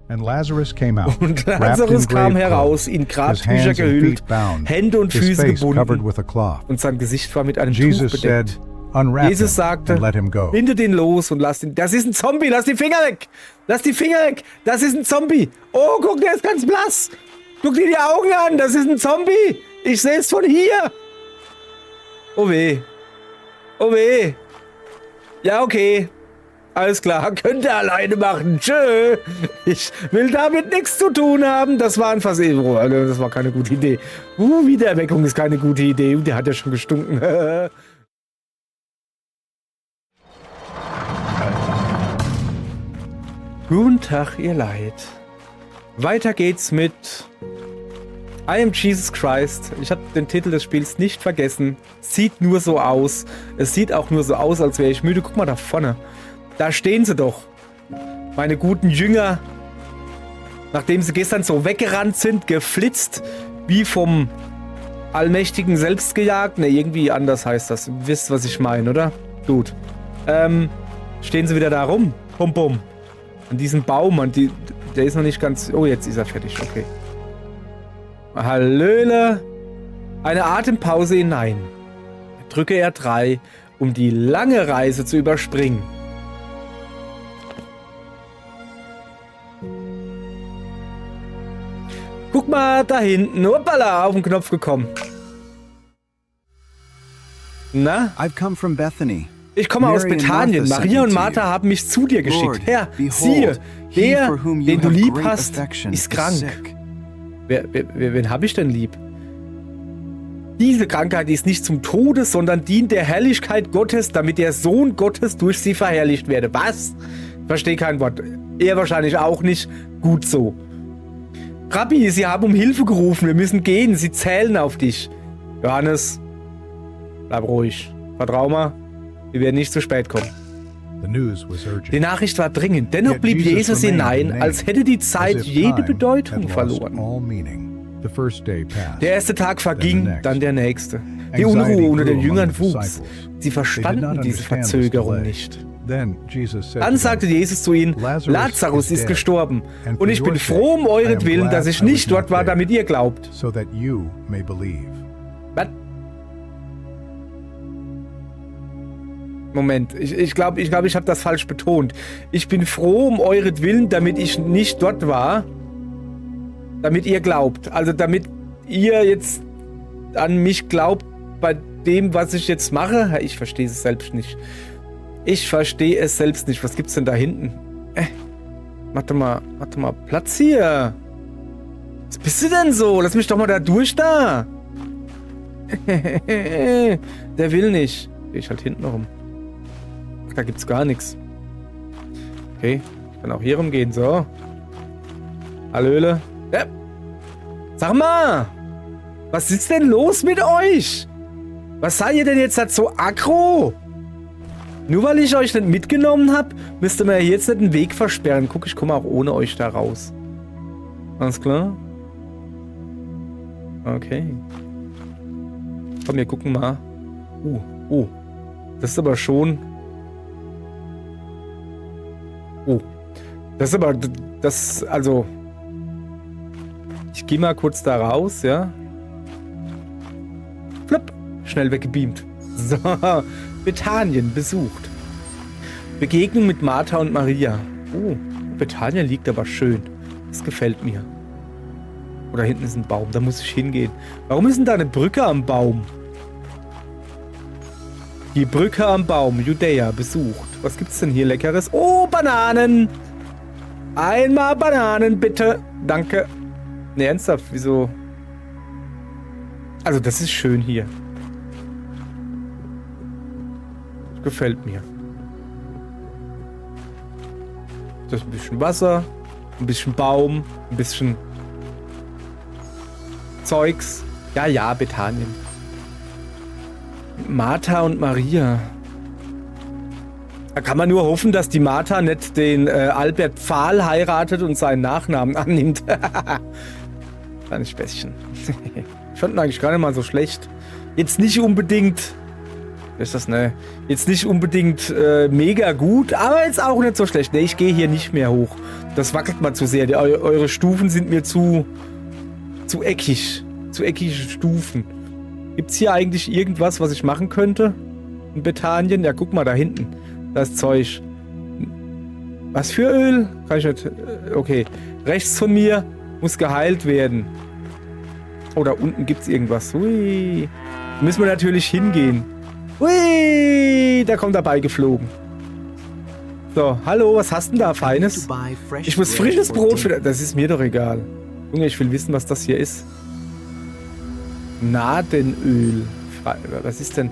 And Lazarus came out, Und wrapped in Lazarus kam grave heraus, clothes, in his Grabtücher hands and gehüllt, feet bound, Hände und his Füße face covered gebunden with a cloth. und sein Gesicht war mit einem Tuch Jesus said, bedeckt. "Unwrap Jesus him sagte, and let him go." bindet ihn los und lasst ihn. Das ist ein Zombie, lass die Finger weg! Lass die Finger weg! Das ist ein Zombie! Oh, guck, der ist ganz blass! Guck dir die Augen an, das ist ein Zombie! Ich sehe es von hier! Oh weh. Oh weh. Ja, okay. Alles klar, könnt ihr alleine machen. Tschö. Ich will damit nichts zu tun haben. Das war ein Versehen. Also, das war keine gute Idee. Wiedererweckung ist keine gute Idee. Der hat ja schon gestunken. Guten Tag, ihr Leid. Weiter geht's mit I am Jesus Christ. Ich habe den Titel des Spiels nicht vergessen. Sieht nur so aus. Es sieht auch nur so aus, als wäre ich müde. Guck mal da vorne. Da stehen sie doch. Meine guten Jünger. Nachdem sie gestern so weggerannt sind, geflitzt, wie vom Allmächtigen selbst gejagt. Ne, irgendwie anders heißt das. Ihr wisst, was ich meine, oder? Gut. Stehen sie wieder da rum. Pum, pum. An diesem Baum. Der ist noch nicht ganz... Oh, jetzt ist er fertig. Okay. Hallöle. Eine Atempause hinein. Drücke R3, um die lange Reise zu überspringen. Guck mal da hinten. Hoppala, auf den Knopf gekommen. Na? I've come from Bethany. Ich komme aus Bethanien. Maria und Martha haben mich zu dir geschickt. Herr, siehe, der, den du lieb hast, ist krank. Wen habe ich denn lieb? Diese Krankheit ist nicht zum Tode, sondern dient der Herrlichkeit Gottes, damit der Sohn Gottes durch sie verherrlicht werde. Was? Verstehe kein Wort. Er wahrscheinlich auch nicht. Gut so. Rabbi, sie haben um Hilfe gerufen. Wir müssen gehen. Sie zählen auf dich. Johannes, bleib ruhig. Vertrau mal. Wir werden nicht zu spät kommen. Die Nachricht war dringend. Dennoch blieb Jesus hinein, als hätte die Zeit jede Bedeutung verloren. Der erste Tag verging, dann der nächste. Die Unruhe unter den Jüngern wuchs. Sie verstanden diese Verzögerung nicht. Dann sagte Jesus zu ihnen, Lazarus ist gestorben, und ich bin froh um euretwillen, dass ich nicht dort war, damit ihr glaubt. Was? Moment, ich glaube, ich habe das falsch betont. Ich bin froh um euretwillen, damit ich nicht dort war, damit ihr glaubt. Also damit ihr jetzt an mich glaubt bei dem, was ich jetzt mache. Ich verstehe es selbst nicht. Ich verstehe es selbst nicht. Was gibt's denn da hinten? Warte mal Platz hier. Was bist du denn so? Lass mich doch mal da durch da. Der will nicht. Geh ich halt hinten rum. Da gibt's gar nichts. Okay, ich kann auch hier rumgehen, so. Hallöle. Ja. Sag mal, was ist denn los mit euch? Was seid ihr denn jetzt halt so aggro? Nur weil ich euch nicht mitgenommen habe, müsst ihr mir jetzt nicht den Weg versperren. Guck, ich komme auch ohne euch da raus. Alles klar? Okay. Komm, wir gucken mal. Oh. Das ist aber schon... Oh. Das ist aber... Also... Ich gehe mal kurz da raus, ja? Flipp. Schnell weggebeamt. So. Bethanien besucht. Begegnung mit Martha und Maria. Oh, Bethanien liegt aber schön. Das gefällt mir. Oder hinten ist ein Baum, da muss ich hingehen. Warum ist denn da eine Brücke am Baum? Die Brücke am Baum, Judäa, besucht. Was gibt's denn hier Leckeres? Oh, Bananen! Einmal Bananen, bitte. Danke. Ne, ernsthaft, wieso? Also, das ist schön hier. Gefällt mir. Das ist ein bisschen Wasser, ein bisschen Baum, ein bisschen Zeugs. Ja, Bethanien. Martha und Maria. Da kann man nur hoffen, dass die Martha nicht den Albert Pfahl heiratet und seinen Nachnamen annimmt. Kleines Späßchen. Ich fand ihn eigentlich gar nicht mal so schlecht. Jetzt nicht unbedingt Ist das, ne? Jetzt nicht unbedingt mega gut, aber jetzt auch nicht so schlecht. Ne, ich gehe hier nicht mehr hoch. Das wackelt mal zu sehr. Eure Stufen sind mir zu eckig. Zu eckige Stufen. Gibt's hier eigentlich irgendwas, was ich machen könnte? In Bethanien? Ja, guck mal, da hinten. Da ist Zeug. Was für Öl? Kann ich nicht... Okay. Rechts von mir muss geheilt werden. Oh, da unten gibt's irgendwas. Hui. Da müssen wir natürlich hingehen. Hui, da kommt er beigeflogen. So, hallo, was hast du denn da Feines? Ich muss frisches Brot für... Das ist mir doch egal. Junge, ich will wissen, was das hier ist. Nadenöl. Was ist denn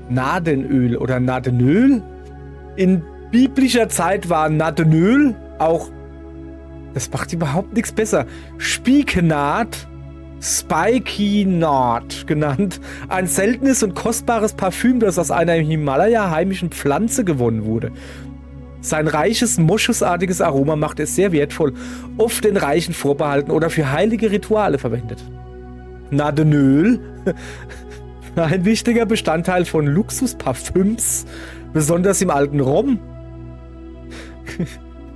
Nadenöl oder Nadenöl? In biblischer Zeit war Nadenöl auch... Das macht überhaupt nichts besser. Spikenard... Spikenard genannt. Ein seltenes und kostbares Parfüm, das aus einer im Himalaya heimischen Pflanze gewonnen wurde. Sein reiches, moschusartiges Aroma macht es sehr wertvoll, oft den Reichen vorbehalten oder für heilige Rituale verwendet. Nadenöl, ein wichtiger Bestandteil von Luxusparfüms, besonders im alten Rom.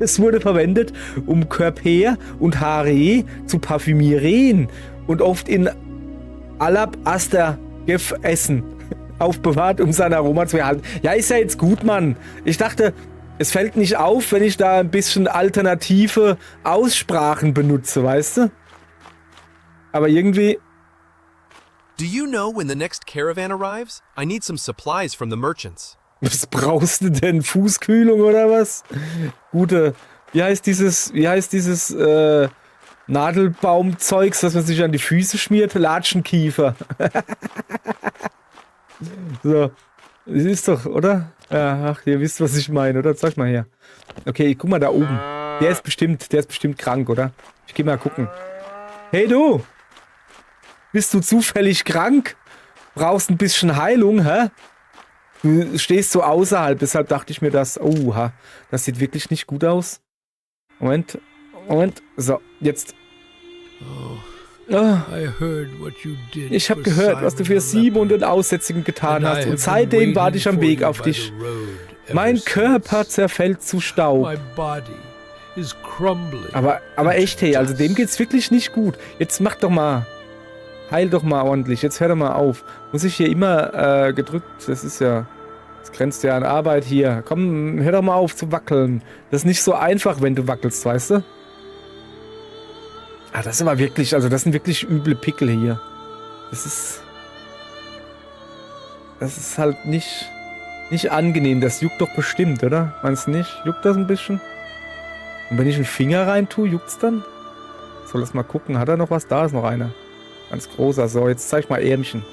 Es wurde verwendet, um Körper und Haare zu parfümieren und oft in Alabaster-Gefäßen aufbewahrt, um sein Aroma zu erhalten. Ja, ist ja jetzt gut, Mann. Ich dachte, es fällt nicht auf, wenn ich da ein bisschen alternative Aussprachen benutze, weißt du? Aber irgendwie... Do you know when the next caravan arrives? I need some supplies from the merchants. Was brauchst du denn? Fußkühlung oder was? Gute. Wie heißt dieses Nadelbaumzeugs, das man sich an die Füße schmiert? Latschenkiefer. So. Das ist doch, oder? Ja, ach, ihr wisst, was ich meine, oder? Zeig mal her. Okay, guck mal da oben. Der ist bestimmt krank, oder? Ich geh mal gucken. Hey du! Bist du zufällig krank? Brauchst ein bisschen Heilung, hä? Du stehst so außerhalb, deshalb dachte ich mir das. Oha, das sieht wirklich nicht gut aus. Moment. So, jetzt. Ich habe gehört, was du für Simon den Aussätzigen getan hast, und seitdem warte ich am Weg auf dich. Mein Körper zerfällt zu Staub. Aber echt, hey, also dem geht's wirklich nicht gut. Jetzt mach doch mal. Heil doch mal ordentlich. Jetzt hör doch mal auf. Muss ich hier immer gedrückt? Das ist ja... Das grenzt ja an Arbeit hier. Komm, hör doch mal auf zu wackeln. Das ist nicht so einfach, wenn du wackelst, weißt du? Ah, das ist aber wirklich... Also das sind wirklich üble Pickel hier. Das ist halt nicht angenehm. Das juckt doch bestimmt, oder? Meinst du nicht? Juckt das ein bisschen? Und wenn ich einen Finger rein tue, juckt's dann? Soll das mal gucken. Hat er noch was? Da ist noch einer. Ganz großer. So, jetzt zeig ich mal Ärmchen.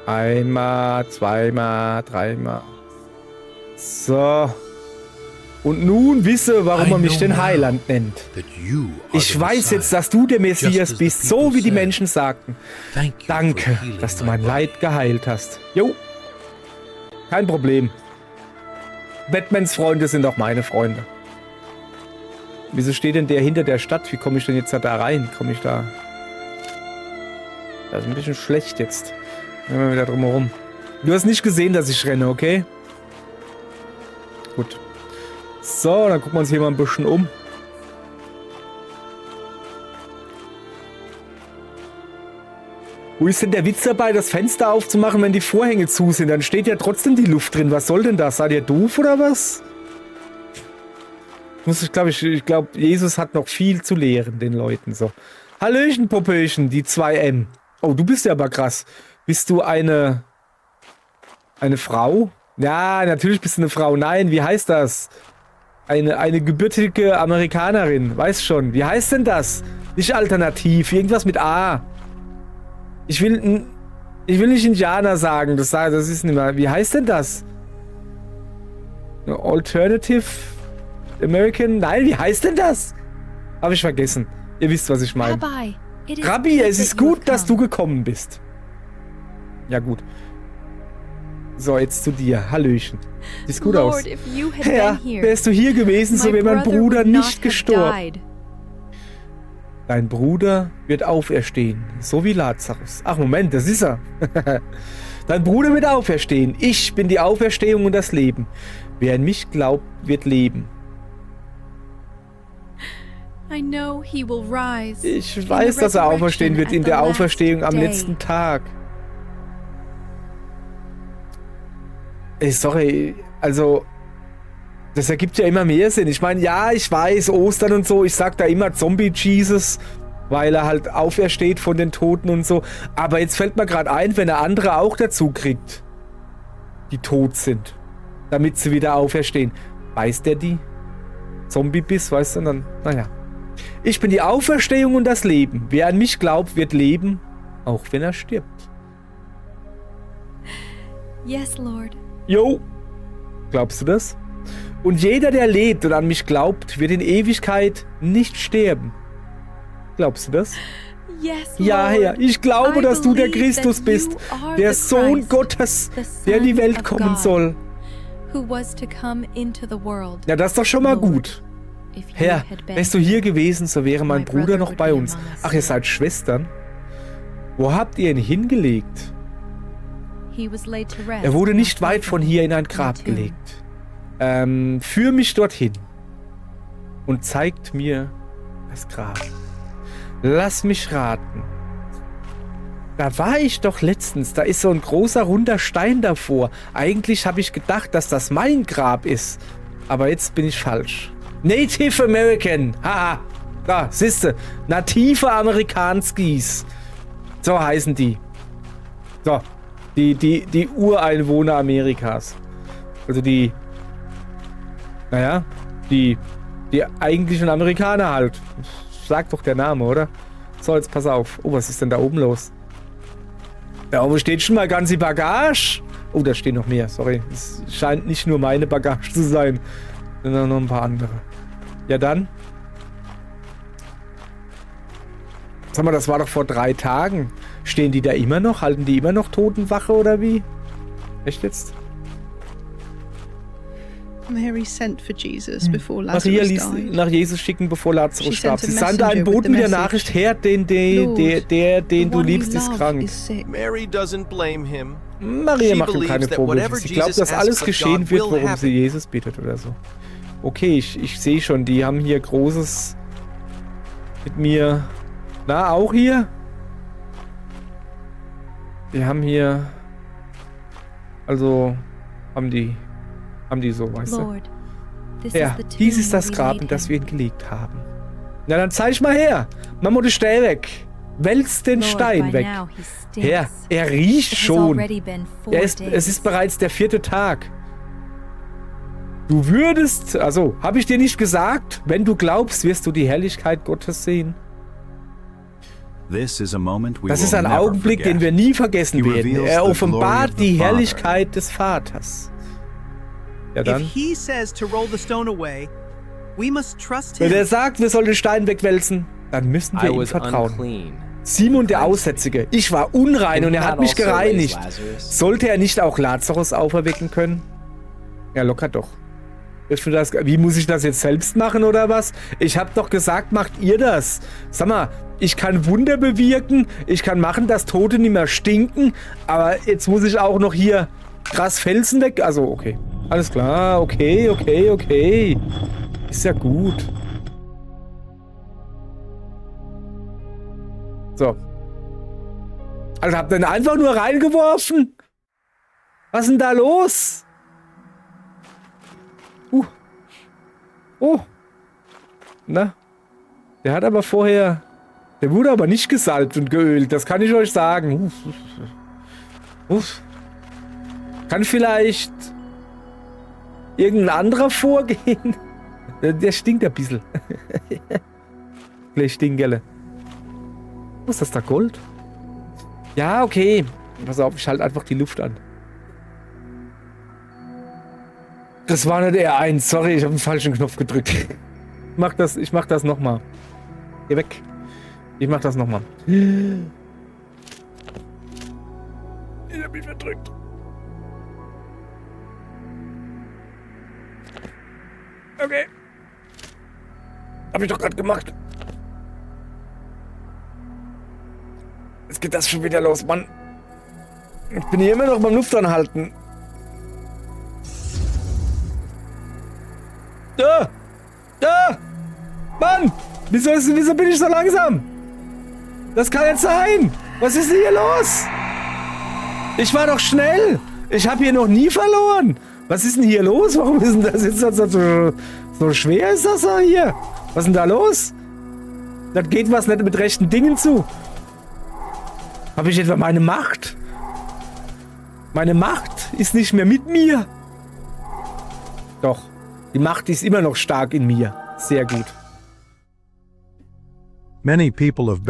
Einmal, zweimal, dreimal. So. Und nun wisse, warum man mich den Heiland nennt. Ich weiß jetzt, dass du der Messias bist, so wie die Menschen sagten. Danke, dass du mein Leid geheilt hast. Jo. Kein Problem. Batmans Freunde sind auch meine Freunde. Wieso steht denn der hinter der Stadt? Wie komme ich denn jetzt da rein? Komme ich da... Das ist ein bisschen schlecht jetzt. Gehen wir wieder drumherum. Du hast nicht gesehen, dass ich renne, okay? Gut. So, dann gucken wir uns hier mal ein bisschen um. Wo ist denn der Witz dabei, das Fenster aufzumachen, wenn die Vorhänge zu sind? Dann steht ja trotzdem die Luft drin. Was soll denn das? Seid ihr doof oder was? Ich glaube, Jesus hat noch viel zu lehren, den Leuten. So. Hallöchen, Popöchen, die 2M. Oh, du bist ja aber krass. Bist du eine Frau? Ja, natürlich bist du eine Frau. Nein, wie heißt das? Eine gebürtige Amerikanerin. Weiß schon. Wie heißt denn das? Nicht alternativ. Irgendwas mit A. Ich will nicht Indianer sagen. Das ist nicht mehr. Wie heißt denn das? Alternative American? Nein, wie heißt denn das? Habe ich vergessen. Ihr wisst, was ich meine. Rabbi, es ist gut, dass du gekommen bist. Ja, gut. So, jetzt zu dir. Hallöchen. Siehst gut aus. Herr, wärst du hier gewesen, so wäre mein Bruder nicht gestorben. Dein Bruder wird auferstehen, so wie Lazarus. Ach, Moment, das ist er. Dein Bruder wird auferstehen. Ich bin die Auferstehung und das Leben. Wer an mich glaubt, wird leben. Ich weiß, dass er auferstehen wird in der Auferstehung am letzten Tag. Sorry, also das ergibt ja immer mehr Sinn. Ich meine, ja, ich weiß, Ostern und so, ich sag da immer Zombie-Jesus, weil er halt aufersteht von den Toten und so. Aber jetzt fällt mir gerade ein, wenn er andere auch dazu kriegt, die tot sind, damit sie wieder auferstehen. Weiß der die? Zombie-Biss, weißt du? Und dann, naja. Ich bin die Auferstehung und das Leben. Wer an mich glaubt, wird leben, auch wenn er stirbt. Yes, Lord. Jo. Glaubst du das? Und jeder, der lebt und an mich glaubt, wird in Ewigkeit nicht sterben. Glaubst du das? Yes, Lord. Ja, Herr, ich glaube, dass du der Christus bist, der Sohn Gottes, der in die Welt kommen soll. Ja, das ist doch schon mal gut. Herr, wärst du hier gewesen, so wäre mein Bruder noch bei uns. Ach, ihr seid Schwestern? Wo habt ihr ihn hingelegt? Er wurde nicht weit von hier in ein Grab gelegt. Führ mich dorthin und zeigt mir das Grab. Lass mich raten. Da war ich doch letztens. Da ist so ein großer, runder Stein davor. Eigentlich habe ich gedacht, dass das mein Grab ist. Aber jetzt bin ich falsch. Native American. Haha. Da, siehste. Native Amerikanskis. So heißen die. So. Die Ureinwohner Amerikas. Also die eigentlichen Amerikaner halt. Sagt doch der Name, oder? So, jetzt pass auf. Oh, was ist denn da oben los? Da oben steht schon mal ganz die Bagage. Oh, da stehen noch mehr. Sorry. Es scheint nicht nur meine Bagage zu sein, sondern noch ein paar andere. Ja, dann. Sag mal, das war doch vor 3 Tagen. Stehen die da immer noch? Halten die immer noch Totenwache oder wie? Echt jetzt? Mary sent for Jesus before Maria Lazarus ließ died. nach Jesus schicken, bevor Lazarus She starb. sent Sie a sandte einen messenger with Boten the der message, Nachricht her, den The du one liebst, you ist love krank. is sick. Mary doesn't blame him. Maria She macht ihm keine believes that Vorwürfe. whatever Sie glaubt, Jesus dass alles asks of geschehen God wird, will worum happen. sie Jesus bittet oder so. Okay, ich sehe schon, die haben hier Großes mit mir. Na, auch hier? Die haben hier... Also, haben die so, weißt du? Lord, Ja, dies ist das Grab, in das wir ihn gelegt haben. Na, dann zeig mal her. Mach mal den Stein weg. Wälz den Stein weg. Herr, er riecht schon. Es ist bereits der 4. Tag. Du würdest, also, habe ich dir nicht gesagt, wenn du glaubst, wirst du die Herrlichkeit Gottes sehen. Das ist ein Augenblick, den wir nie vergessen werden. Er offenbart die Herrlichkeit des Vaters. Ja, dann. Wenn er sagt, wir sollen den Stein wegwälzen, dann müssen wir ihm vertrauen. Simon der Aussätzige, ich war unrein und er hat mich gereinigt. Sollte er nicht auch Lazarus auferwecken können? Ja, locker doch. Wie muss ich das jetzt selbst machen oder was? Ich hab doch gesagt, macht ihr das. Sag mal, ich kann Wunder bewirken, ich kann machen, dass Tote nicht mehr stinken, aber jetzt muss ich auch noch hier krass Felsen weg. Also, okay. Alles klar, okay. Ist ja gut. So. Also habt ihr ihn einfach nur reingeworfen? Was ist denn da los? Oh. Na. Der hat aber vorher... Der wurde aber nicht gesalbt und geölt. Das kann ich euch sagen. Kann vielleicht... irgendein anderer vorgehen? Der stinkt ein bisschen. Vielleicht Stinkerle. Was ist das da, Gold? Ja, okay. Pass auf, ich halte einfach die Luft an. Das war nicht R1. Sorry, ich habe den falschen Knopf gedrückt. Ich mach das nochmal. Geh weg. Ich mach das nochmal. Ich hab mich verdrückt. Okay. Hab ich doch gerade gemacht. Jetzt geht das schon wieder los, Mann. Ich bin hier immer noch beim Luft anhalten. Da! Da! Mann! Wieso bin ich so langsam? Das kann nicht sein! Was ist denn hier los? Ich war doch schnell! Ich habe hier noch nie verloren! Was ist denn hier los? Warum ist denn das jetzt so schwer? Ist das da hier? Was ist denn da los? Das geht was nicht mit rechten Dingen zu. Habe ich etwa meine Macht? Meine Macht ist nicht mehr mit mir. Doch, die Macht ist immer noch stark in mir. Sehr gut.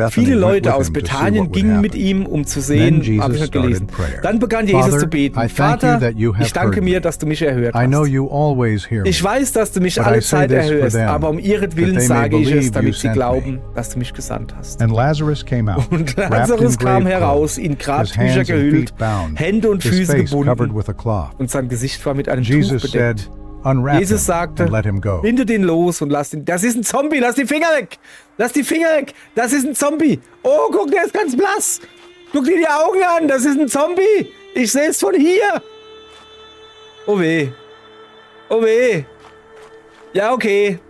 Viele Leute aus Bethanien gingen mit ihm, um zu sehen, habe ich nicht gelesen. Dann begann Jesus zu beten. Vater, ich danke mir, dass du mich erhört hast. Ich weiß, dass du mich alle Zeit erhörst, aber um ihretwillen sage ich es, damit sie glauben, dass du mich gesandt hast. Und Lazarus kam heraus, in Grabtücher gehüllt, Hände und Füße gebunden und sein Gesicht war mit einem Tuch bedeckt. Jesus sagte, binde den los und lass ihn. Das ist ein Zombie, lass die Finger weg! Lass die Finger weg! Das ist ein Zombie! Oh, guck, der ist ganz blass! Guck dir die Augen an, das ist ein Zombie! Ich sehe es von hier! Oh weh. Oh weh. Ja, okay.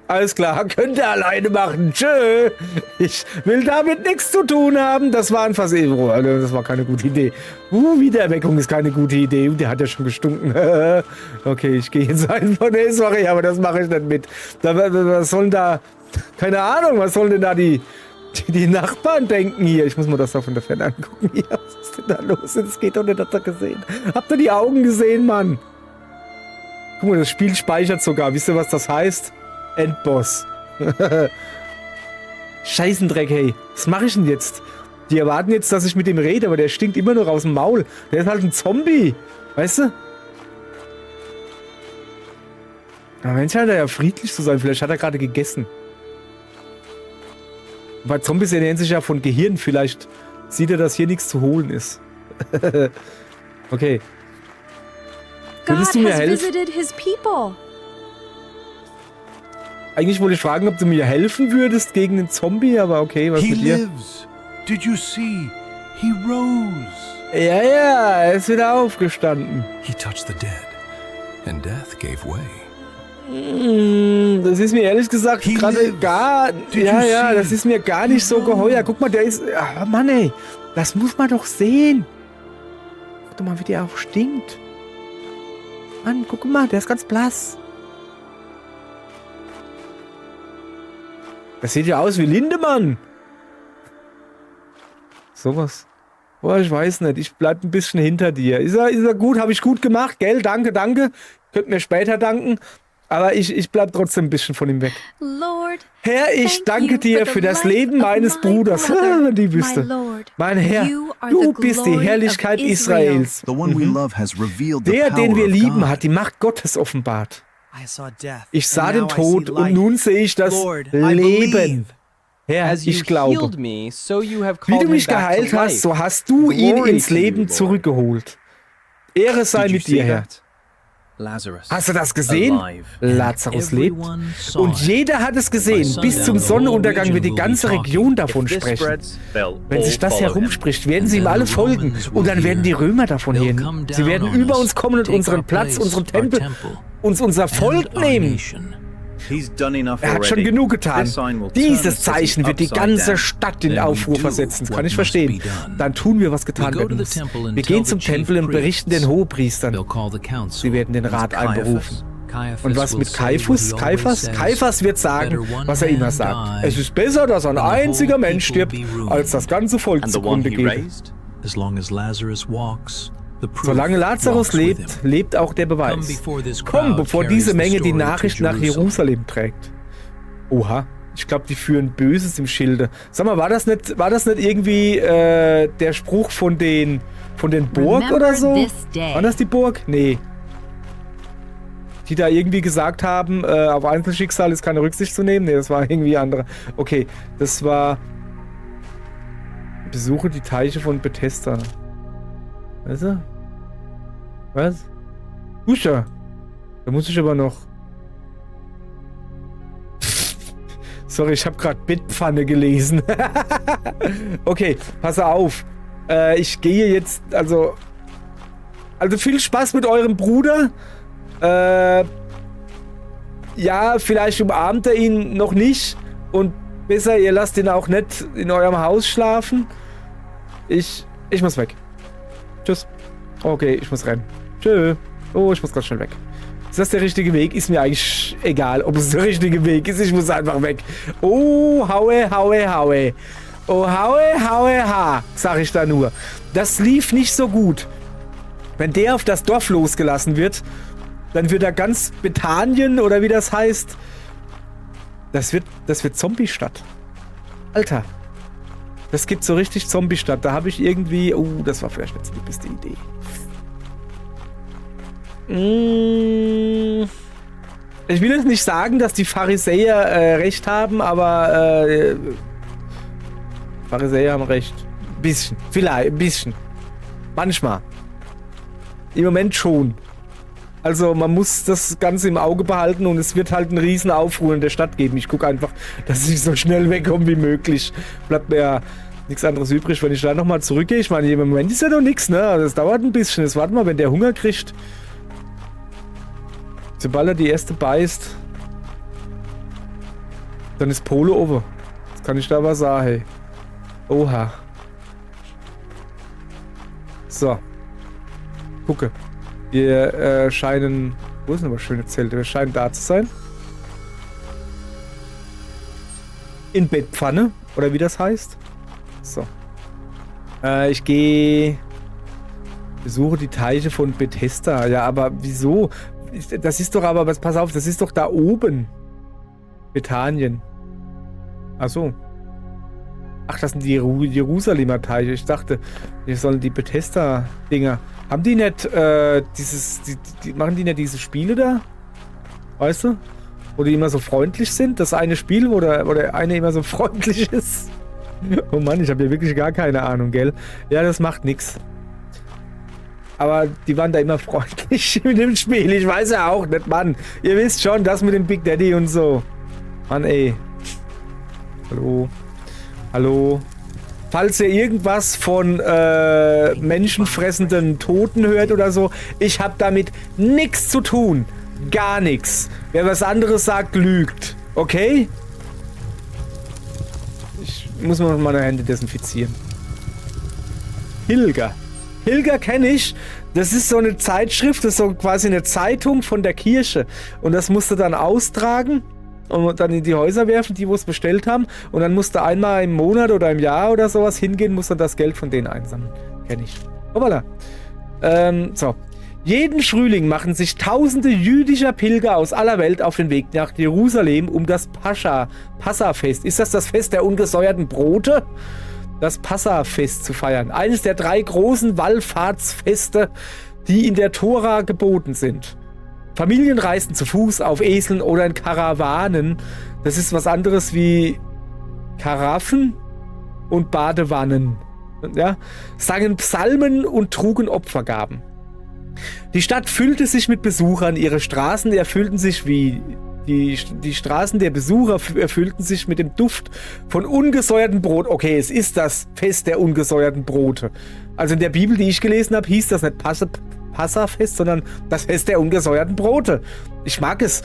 Alles klar, könnt ihr alleine machen. Tschö. Ich will damit nichts zu tun haben. Das war ein Versehen. Das war keine gute Idee. Wiedererweckung ist keine gute Idee. Der hat ja schon gestunken. Okay, ich gehe jetzt einfach. Nee, sorry, aber das mache ich nicht mit. Was sollen da... Keine Ahnung, was sollen denn da die Nachbarn denken hier? Ich muss mir das doch von der Ferne angucken. Hier, was ist denn da los? Das geht doch nicht, hat er gesehen. Habt ihr die Augen gesehen, Mann? Guck mal, das Spiel speichert sogar. Wisst ihr, was das heißt? Endboss. Scheißendreck, hey. Was mache ich denn jetzt? Die erwarten jetzt, dass ich mit dem rede, aber der stinkt immer noch aus dem Maul. Der ist halt ein Zombie. Weißt du? Aber Mensch, scheint er ja friedlich zu sein. Vielleicht hat er gerade gegessen. Weil Zombies ernähren sich ja von Gehirn. Vielleicht sieht er, dass hier nichts zu holen ist. Okay. Könntest du mir helfen? Eigentlich wollte ich fragen, ob du mir helfen würdest gegen den Zombie, aber okay, was mit dir? Did you see? He rose. Ja, er ist wieder aufgestanden. He touched the dead, and death gave way. Das ist mir ehrlich gesagt gerade gar... Ja, das ist mir gar nicht so geheuer. Guck mal, der ist... Ah, Mann, ey. Das muss man doch sehen. Guck doch mal, wie der auch stinkt. Mann, guck mal, der ist ganz blass. Das sieht ja aus wie Lindemann. Sowas. Boah, ich weiß nicht. Ich bleib ein bisschen hinter dir. Ist er gut? Habe ich gut gemacht, gell? Danke. Könnt mir später danken. Aber ich bleib trotzdem ein bisschen von ihm weg. Lord, Herr, ich danke dir für das Leben meines Bruders. Die Büste. Mein Herr, du bist die Herrlichkeit Israels. Der, den wir lieben, hat die Macht Gottes offenbart. Ich sah den Tod und nun sehe ich das Leben. Herr, ich glaube. Wie du mich geheilt hast, so hast du ihn ins Leben zurückgeholt. Ehre sei mit dir, Herr. Hast du das gesehen? Lazarus lebt. Und jeder hat es gesehen. Bis zum Sonnenuntergang wird die ganze Region davon sprechen. Wenn sich das herumspricht, werden sie ihm alle folgen. Und dann werden die Römer davon hören. Sie werden über uns kommen und unseren Platz, unseren Tempel, uns unser Volk nehmen. Er hat schon genug getan. Dieses Zeichen wird die ganze Stadt in Aufruhr versetzen. Das kann ich verstehen. Dann tun wir, was getan werden muss. Wir gehen zum Tempel und berichten den Hohepriestern. Sie werden den Rat einberufen. Und was mit Kaiphas? Kaiphas wird sagen, was er immer sagt. Es ist besser, dass ein einziger Mensch stirbt, als das ganze Volk zugrunde geht. Solange Lazarus lebt, lebt auch der Beweis. Komm, bevor diese Menge die Nachricht nach Jerusalem trägt. Oha, ich glaube, die führen Böses im Schilde. Sag mal, war das nicht irgendwie der Spruch von den Burg oder so? War das die Burg? Nee. Die da irgendwie gesagt haben, auf Einzelschicksal ist keine Rücksicht zu nehmen? Nee, das war irgendwie andere. Okay, das war... Besuche die Teiche von Bethesda. Weißt du? Was? Usha. Da muss ich aber noch... Sorry, ich habe gerade Bettpfanne gelesen. Okay, pass auf. Ich gehe jetzt, also viel Spaß mit eurem Bruder. Ja, vielleicht umarmt er ihn noch nicht. Und besser, ihr lasst ihn auch nicht in eurem Haus schlafen. Ich muss weg. Tschüss. Okay, ich muss rennen. Tschö. Oh, ich muss ganz schnell weg. Ist das der richtige Weg? Ist mir eigentlich egal, ob es der richtige Weg ist. Ich muss einfach weg. Oh, haue, haue, haue. Oh, haue, haue, ha. Sag ich da nur. Das lief nicht so gut. Wenn der auf das Dorf losgelassen wird, dann wird da ganz Bethanien oder wie das heißt. Das wird Zombie-Stadt. Alter. Das gibt so richtig Zombie-Stadt. Da habe ich irgendwie... Oh, das war vielleicht nicht die beste Idee. Ich will jetzt nicht sagen, dass die Pharisäer recht haben, aber Pharisäer haben recht. Bisschen. Vielleicht, ein bisschen. Manchmal. Im Moment schon. Also man muss das Ganze im Auge behalten und es wird halt einen riesen Aufruhr in der Stadt geben. Ich gucke einfach, dass ich so schnell wegkomme wie möglich. Bleibt mir ja nichts anderes übrig, wenn ich da nochmal zurückgehe. Ich meine, im Moment ist ja noch nichts, ne? Das dauert ein bisschen. Jetzt warten wir, wenn der Hunger kriegt. Sobald er die erste beißt, dann ist Polo over. Das kann ich da aber sagen, hey. Oha. So. Gucke. Wir scheinen... Wo ist denn aber schöne Zelte? Wir scheinen da zu sein. In Bettpfanne. Oder wie das heißt. So. Ich gehe... Besuche die Teiche von Bethesda. Ja, aber wieso? Das ist doch aber... Pass auf, das ist doch da oben. Bethanien. Ach so. Ach, das sind die Jerusalemer Teiche. Ich dachte, wir sollen die Bethesda-Dinger... Haben die nicht machen die nicht diese Spiele da? Weißt du? Wo die immer so freundlich sind? Das eine Spiel, wo der eine immer so freundlich ist? Oh Mann, ich habe hier wirklich gar keine Ahnung, gell? Ja, das macht nix. Aber die waren da immer freundlich mit dem Spiel. Ich weiß ja auch nicht, Mann. Ihr wisst schon, das mit dem Big Daddy und so. Mann, ey. Hallo. Hallo. Falls ihr irgendwas von menschenfressenden Toten hört oder so, ich habe damit nichts zu tun. Gar nichts. Wer was anderes sagt, lügt. Okay? Ich muss mal meine Hände desinfizieren. Hilger. Hilger kenne ich. Das ist so eine Zeitschrift, das ist so quasi eine Zeitung von der Kirche. Und das musst du dann austragen und dann in die Häuser werfen, die wo es bestellt haben. Und dann musst du einmal im Monat oder im Jahr oder sowas hingehen, musst dann das Geld von denen einsammeln. Kenn ich. Hoppala. So. Jeden Frühling machen sich tausende jüdischer Pilger aus aller Welt auf den Weg nach Jerusalem, um das Passafest. Ist das das Fest der ungesäuerten Brote? Das Passafest zu feiern. Eines der 3 großen Wallfahrtsfeste, die in der Tora geboten sind. Familien reisten zu Fuß, auf Eseln oder in Karawanen. Das ist was anderes wie Karaffen und Badewannen. Ja? Sangen Psalmen und trugen Opfergaben. Die Stadt füllte sich mit Besuchern. Ihre Straßen erfüllten sich wie... Die Straßen der Besucher erfüllten sich mit dem Duft von ungesäuertem Brot. Okay, es ist das Fest der ungesäuerten Brote. Also in der Bibel, die ich gelesen habe, hieß das nicht Passafest, sondern das Fest der ungesäuerten Brote. Ich mag es.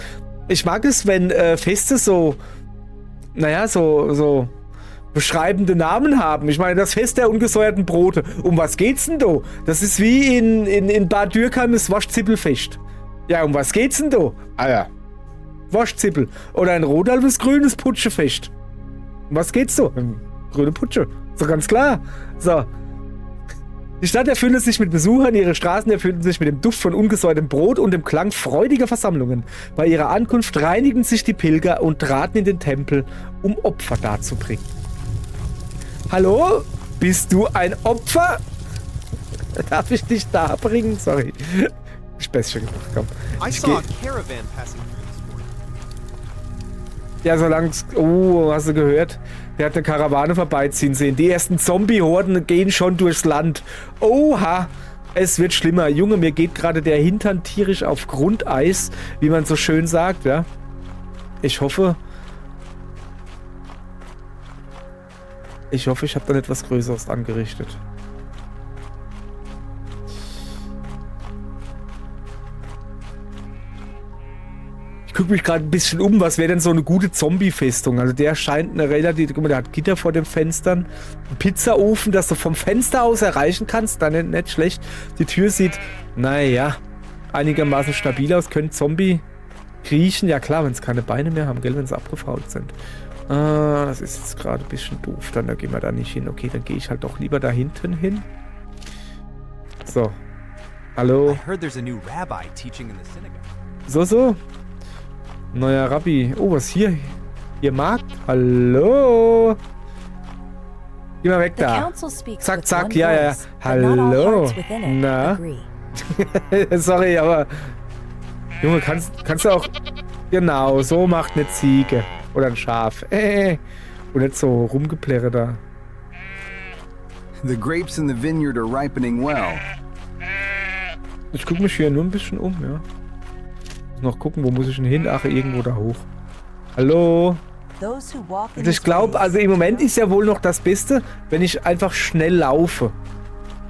Ich mag es, wenn Feste so, naja, so beschreibende Namen haben. Ich meine, das Fest der ungesäuerten Brote. Um was geht's denn da? Das ist wie in Bad Dürkheim das Waschzippelfest. Ja, um was geht's denn da? Ah ja. Waschzippel. Oder ein Rodalbes grünes Putschefest. Um was geht's so? Grüne Putsche. So ganz klar. So. Die Stadt erfüllte sich mit Besuchern, ihre Straßen erfüllten sich mit dem Duft von ungesäuertem Brot und dem Klang freudiger Versammlungen. Bei ihrer Ankunft reinigten sich die Pilger und traten in den Tempel, um Opfer darzubringen. Hallo? Bist du ein Opfer? Darf ich dich darbringen? Sorry. Späßchen gemacht, komm. I saw a caravan passing through this morning. Ja, solang's... Oh, hast du gehört? Der hat eine Karawane vorbeiziehen sehen. Die ersten Zombie-Horden gehen schon durchs Land. Oha! Es wird schlimmer. Junge, mir geht gerade der Hintern tierisch auf Grundeis, wie man so schön sagt, ja? Ich hoffe, ich habe da nicht was Größeres angerichtet. gucke mich gerade ein bisschen um, was wäre denn so eine gute Zombie-Festung? Also der scheint eine relativ, guck mal, der hat Gitter vor den Fenstern, ein Pizzaofen, das du vom Fenster aus erreichen kannst, dann nicht schlecht. Die Tür sieht, naja, einigermaßen stabil aus, können Zombie kriechen, ja klar, wenn es keine Beine mehr haben, gell, wenn sie abgefault sind. Das ist jetzt gerade ein bisschen doof, dann da gehen wir da nicht hin. Okay, dann gehe ich halt doch lieber da hinten hin. So. Hallo. I heard there's a new rabbi teaching in the synagogue. So. Neuer Rabbi. Oh, was hier? Hier Markt? Hallo. Geh mal weg da. Zack, zack, ja. Hallo. Na? Sorry, aber... Junge, kannst du auch... Genau, so macht eine Ziege. Oder ein Schaf. Und nicht so rumgeplärre da. The grapes in the vineyard are ripening well. Ich gucke mich hier nur ein bisschen um, ja. Muss noch gucken, wo muss ich denn hin? Ach, irgendwo da hoch. Hallo? Also ich glaube, also im Moment ist ja wohl noch das Beste, wenn ich einfach schnell laufe.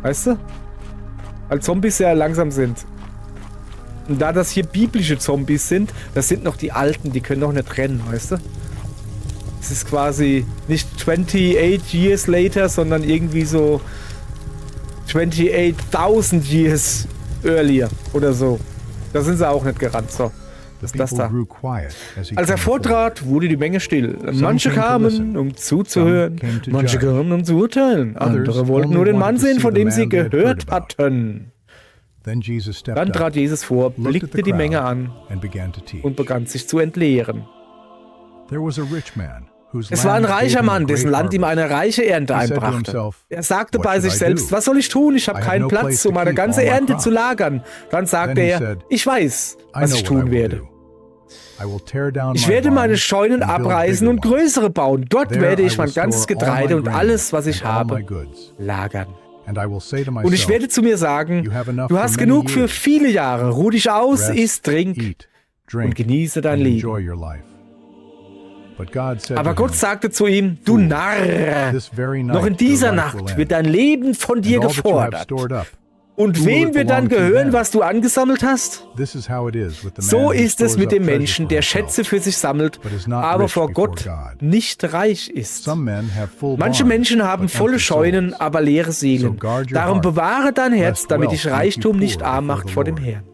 Weißt du? Weil Zombies ja langsam sind. Und da das hier biblische Zombies sind, das sind noch die alten, die können noch nicht rennen, weißt du? Es ist quasi nicht 28 years later, sondern irgendwie so 28.000 years earlier oder so. Da sind sie auch nicht gerannt, so. Was ist das da? Als er vortrat, wurde die Menge still. Manche kamen, um zuzuhören, manche kamen, um zu urteilen. Andere wollten nur den Mann sehen, von dem sie gehört hatten. Dann trat Jesus vor, blickte die Menge an und begann sich zu entleeren. Es war ein reicher Mann, dessen Land ihm eine reiche Ernte einbrachte. Er sagte bei sich selbst, was soll ich tun? Ich habe keinen Platz, um meine ganze Ernte zu lagern. Dann sagte er, ich weiß, was ich tun werde. Ich werde meine Scheunen abreißen und größere bauen. Dort werde ich mein ganzes Getreide und alles, was ich habe, lagern. Und ich werde zu mir sagen, du hast genug für viele Jahre. Ruh dich aus, iss, trink und genieße dein Leben. Aber Gott sagte zu ihm, du Narr, noch in dieser Nacht wird dein Leben von dir gefordert. Und wem wird dann gehören, was du angesammelt hast? So ist es mit dem Menschen, der Schätze für sich sammelt, aber vor Gott nicht reich ist. Manche Menschen haben volle Scheunen, aber leere Seelen. Darum bewahre dein Herz, damit dich Reichtum nicht arm macht vor dem Herrn.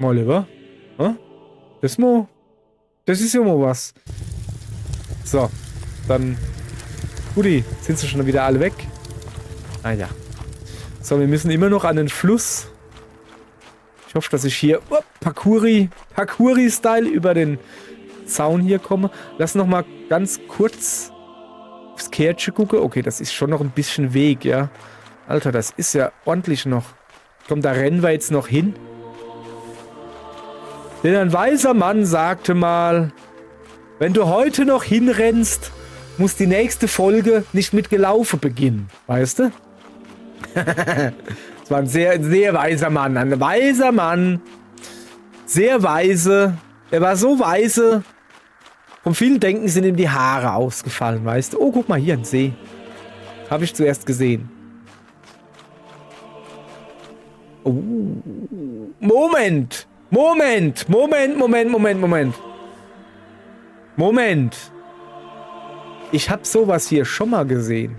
Oliver? Das ist ja mal was. So, dann... Guti, sind sie schon wieder alle weg? Ah ja. So, wir müssen immer noch an den Fluss. Ich hoffe, dass ich hier Parkouri-Style über den Zaun hier komme. Lass noch mal ganz kurz aufs Kärtchen gucken. Okay, das ist schon noch ein bisschen Weg, ja. Alter, das ist ja ordentlich noch. Komm, da rennen wir jetzt noch hin. Denn ein weiser Mann sagte mal, wenn du heute noch hinrennst, muss die nächste Folge nicht mit Gelaufe beginnen. Weißt du? Das war ein sehr, sehr weiser Mann. Ein weiser Mann. Sehr weise. Er war so weise. Vom vielen Denken sind ihm die Haare ausgefallen, weißt du? Oh, guck mal, hier ein See. Habe ich zuerst gesehen. Oh. Moment. Ich habe sowas hier schon mal gesehen.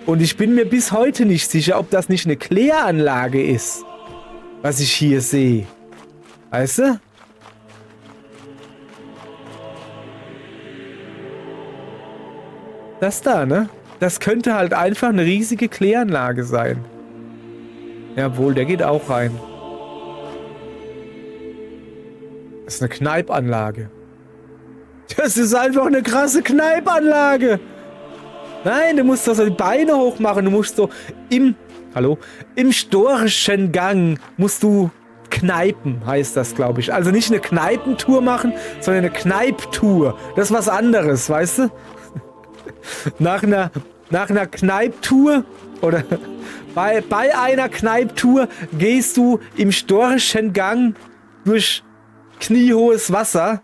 Und ich bin mir bis heute nicht sicher, ob das nicht eine Kläranlage ist, was ich hier sehe. Weißt du? Das da, ne? Das könnte halt einfach eine riesige Kläranlage sein. Jawohl, der geht auch rein. Das ist eine Kneipanlage. Das ist einfach eine krasse Kneipanlage. Nein, du musst doch so die Beine hoch machen. Du musst so im historischen Gang musst du Kneipen, heißt das, glaube ich. Also nicht eine Kneipentour machen, sondern eine Kneiptour. Das ist was anderes, weißt du? Nach einer Kneiptour oder bei einer Kneiptour gehst du im historischen Gang durch kniehohes Wasser.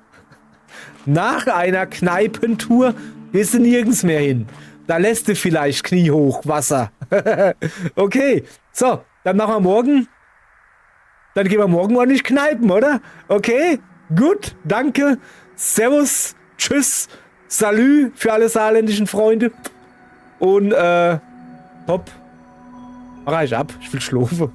Nach einer Kneipentour gehst du nirgends mehr hin. Da lässt du vielleicht kniehoch Wasser. Okay, so, Dann machen wir morgen. Dann gehen wir morgen ordentlich kneipen, oder? Okay, gut, danke. Servus, tschüss, salü für alle saarländischen Freunde. Und, top. Mach ich ab, ich will schlafen.